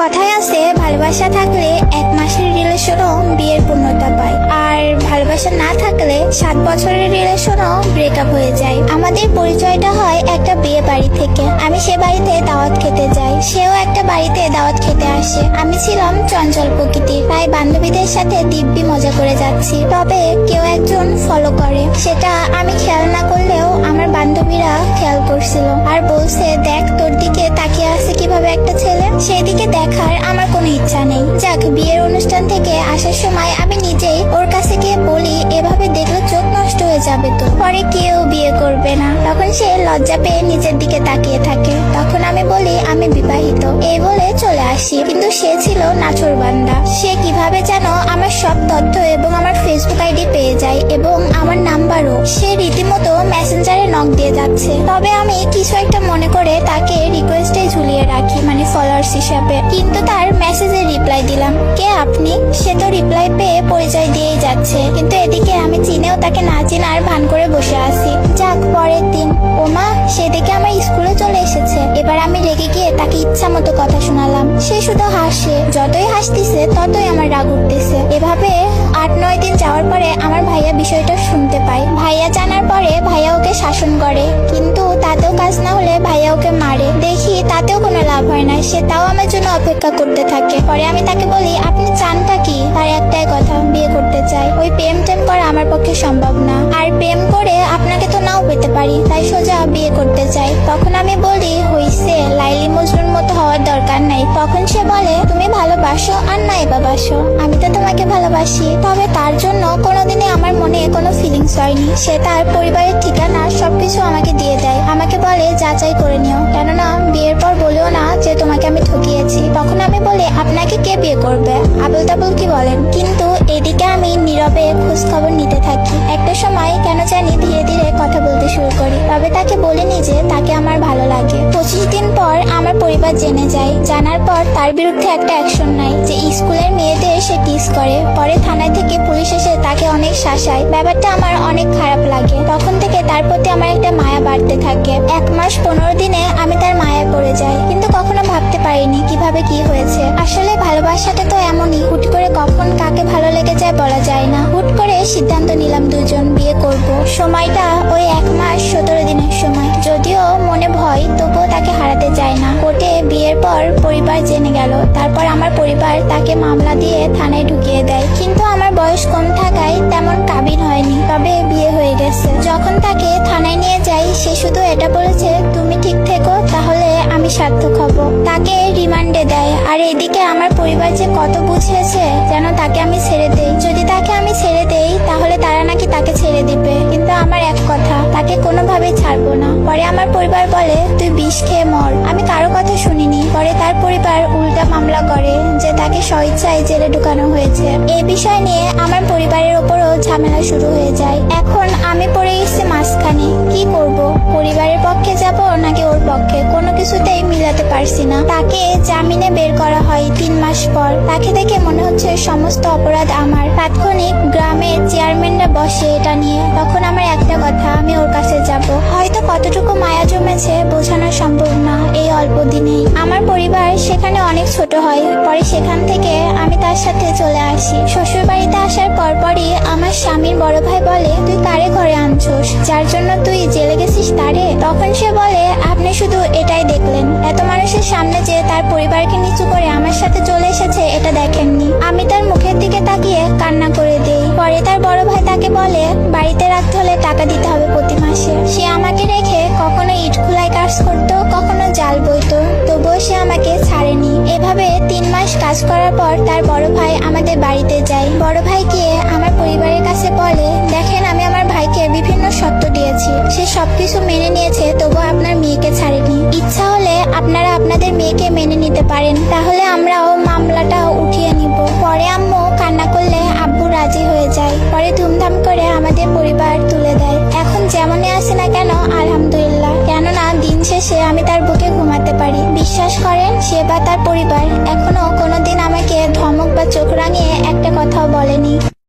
কথায় আছে ভালোবাসা থাকলে 1 মাসের রিলেশনও বিয়ের পূর্ণতা পায়, আর ভালোবাসা না থাকলে 7 বছরের রিলেশনও ব্রেকআপ হয়ে যায়। আমাদের পরিচয়টা হয় একটা বিয়ে বাড়ি থেকে। আমি সে বাড়িতে দাওয়াত খেতে যাই, সেও একটা বাড়িতে দাওয়াত খেতে আসে। আমি ছিলাম চঞ্চল প্রকৃতির, তাই বান্ধবীদের সাথে দিব্যি মজা করে যাচ্ছি। তবে কেউ একজন ফলো করে, সেটা আমি খেয়াল না করলেও আমার বান্ধবীরা খেয়াল করছিল আর বলছে, দেখ তোর দিকে তাকিয়ে আছে কিভাবে একটা ছেলে। সেদিকে দেখার আমার কোনো ইচ্ছা নেই। যাক, বিয়ের অনুষ্ঠান থেকে আসার সময় আমি নিজেই ওর কাছে গিয়ে বলি, এভাবে দেখলে চোখ নষ্ট হয়ে যাবে তো, পরে কেউ বিয়ে করবে না। তখন সে লজ্জা পেয়ে নিচের দিকে তাকিয়ে থাকে। তখন আমি বলি আমি বিবাহিত, এই বলে চলে আসি। কিন্তু সে ছিল নাছোড়বান্দা। সে কিভাবে যেন আমার সব তথ্য এবং আমার ফেসবুক আইডি পেয়ে যায় এবং আমার নাম্বারও। সে রীতিমতো মেসেঞ্জারে নক দিয়ে যাচ্ছে। তবে আমি কিছু একটা মনে করে তাকে রিকোয়েস্টে ঝুলিয়ে রাখি, মানে ফলোয়ার্স হিসাবে। কিন্তু তার মেসেজে রিপ্লাই দিলাম, কে আপনি? সে তো রিপ্লাই পেয়ে পরিচয় দিয়েই যাচ্ছে, কিন্তু এদিকে আমি চিনেও তাকে না চিনার ভান করে বসে আছি। যাক, পরের দিন ওমা, সেদিকে আমার স্কুলে চলে এসেছে। এবার আমি রেগে গিয়ে তাকে ইচ্ছা মতো কথা শোনালাম। সে শুধু হাসে, যতই হাসতেছে ততই আমার রাগ উঠতেছে। এভাবে 8-9 দিন যাওয়ার পরে আমার ভাইয়া বিষয়টা শুনতে পায়। ভাইয়া জানার পরে ভাইয়া ওকে শাসন করে, কিন্তু তাতেও কাজ না হলে ভাইয়া ওকে মারে। দেখি তাতেও কোনো লাভ হয় না, সে তাও আমার জন্য অপেক্ষা করতে থাকে। পরে আমি তাকে বলি, আপনি চানটা কি? তার একটাই কথা, বিয়ে করতে চাই। ওই প্রেম টেম করা আমার পক্ষে সম্ভব না, আর প্রেম করে আপনাকে তো নাও পেতে পারি, তাই সোজা বিয়ে করতে চাই। তখন আমি বলি, হইছে, লাইলি মজনুর মতো হওয়ার দরকার নাই। তখন সে বলে, তুমি ভালোবাসো আর নাই বা বাসো, আমি তো তোমাকে ভালোবাসি। তবে তার জন্য কোনোদিনই আমার মনে কোনো ফিলিংস হয়নি। সে তার পরিবারের ঠিকানা সবকিছু আমাকে দিয়ে দেয়। আমাকে বলে, যাচাই করে নিও, কেননা বিয়ের পর বলেও না যে তোমাকে আমি ঠকিয়েছি। তখন আমি বলি, আপনাকে কে বিয়ে করবে? আবুল তাবুল কি বলেন? কিন্তু এদিকে আমি নীরবে খোঁজ খবর নিতে থাকি। একটা সময় কেন জানি ধীরে ধীরে কথা বলতে শুরু করি। তবে তাকে বলিনি যে তাকে আমার ভালো লাগে। 25 দিন পর আমার পরিবার জেনে যায়। জানার পর তার বিরুদ্ধে একটা অ্যাকশন নাই যে স্কুলের মেয়েদের সে টিস করে। পরে থানায় থেকে পুলিশ এসে তাকে অনেক শাসায়। ব্যাপারটা আমার অনেক খারাপ লাগে। তখন থেকে তার প্রতি আমার একটা মায়া বাড়তে থাকে। 1 মাস 15 দিনে আমি তার মায়ায় পড়ে যাই, কিন্তু কখনো ভাবতে পারিনি কিভাবে কি হয়েছে। আসলে ভালোবাসাটা তো এমনই, হুট করে কখন কাকে ভালো লেগে যায় বলা যায় না। হুট করে সিদ্ধান্ত নিলাম দুজন বিয়ে করব। সময়টা ওই 1 মাস 17 দিনের সময়। যদিও মনে ভয়, তবুও তাকে হারাতে চাই না। কোর্টে বিয়ের পর পরিবার জেনে গেল। তারপর আমার পরিবার তাকে মামলা দিয়ে থানায় ঢুকিয়ে দেয়। কিন্তু আমার বয়স কম থাকায় তেমন কাবিন হয়নি, তবে বিয়ে হয়ে গেছে। যখন তাকে থানায় নিয়ে যাই, সে শুধু এটা বলেছে, তুমি ঠিক থেকো, তাহলে আমি সার্থক হব। তাকে রিমান্ডে দেয়। আর এদিকে আমার পরিবার যে কত বুঝিয়েছে যেন তাকে আমি ছেড়ে দেই। যদি তাকে আমি ছেড়ে দেই তাহলে তারা নাকি তাকে ছেড়ে দিবে, কিন্তু আমার এক কথা, তাকে কোনোভাবেই ছাড়বো না। পরে আমার পরিবার বলে, তুই বিষ খেয়ে মর। আমি কারো কথা শুনিনি। পরে তার পরিবার উল্টা মামলা করে যে তাকে স্বইচ্ছায় জেলে ঢুকানো হয়েছে। এই বিষয় নিয়ে আমার পরিবারের ওপরও ঝামেলা শুরু হয়ে যায়। এখন আমি পড়ে গেছি মাঝখানে, কি করব? পরিবারের পক্ষে যাব নাকি ওর পক্ষে? কোনো কিছুতেই মিলাতে পারছি না। তাকে জামিনে বের করা হয় 3 মাস পর। তাকে দেখে মনে হচ্ছে সমস্ত অপরাধ আমার। তাৎক্ষণিক গ্রামের চেয়ারম্যানরা বসে এটা নিয়ে। তখন আমার একটা কথা, আমি ওর কাছে যাব। হয়তো কতটুকু মায়া জমেছে বোঝানো সম্ভব না এই অল্প দিনেই। আমার পরিবার সেখানে অনেক ছোট হয়। পরে সেখান থেকে আমি তার সাথে চলে আসি। শ্বশুর বাড়িতে আসার পরপরই আমার স্বামীর বড় ভাই বলে, তুই কারে ঘরে আনছোস, যার জন্য তুই জেলে গেছিস তারে? তখন সে বলে, আপনি শুধু এটাই দেখলেন, এত মানুষের সামনে যে তার পরিবারকে নিচু করে আমার সাথে চলে এসেছে এটা দেখেননি। আমি তার মুখের দিকে তাকিয়ে কান্না করে দেই। পরে তার বড় ভাই তাকে বলে, বাড়িতে রাখতে হলে টাকা দিতে হবে প্রতি মাসে। সে আমাকে রেখে কখনো ইট খোলায় কাজ করতো, কখনো জাল বইতো, তবুও সে আমাকে ছাড়েনি। এভাবে 3 মাস কাজ করার পর তার বড় ভাই আমাদের বাড়িতে যায়। বড় ভাই গিয়ে আমার পরিবারের কাছে বলে, দেখেন, আমি আমার ভাইকে বিভিন্ন শর্ত দিয়েছি, সে সবকিছু মেনে নিয়েছে, তবু আপনার মেয়েকে ছাড়েনি। ইচ্ছা হলে আপনারা আপনাদের মেয়েকে মেনে নিতে পারেন, তাহলে আমরাও মামলাটা উঠিয়ে নিব। পরে আম্মু কান্না করলে আব্বু রাজি হয়ে যায়। পরে ধুমধাম করে আমাদের পরিবার তুলে দেয়। এখন যেমনই আসে না কেন, আলহামদুলিল্লাহ, কেননা দিন শেষে আমি তার বুকে ঘুমাতে পারি। বিশ্বাস করেন, সে বা তার পরিবার এখনো কোনোদিন আমাকে ধমক বা চোখ রাঙিয়ে একটা কথাও বলেনি।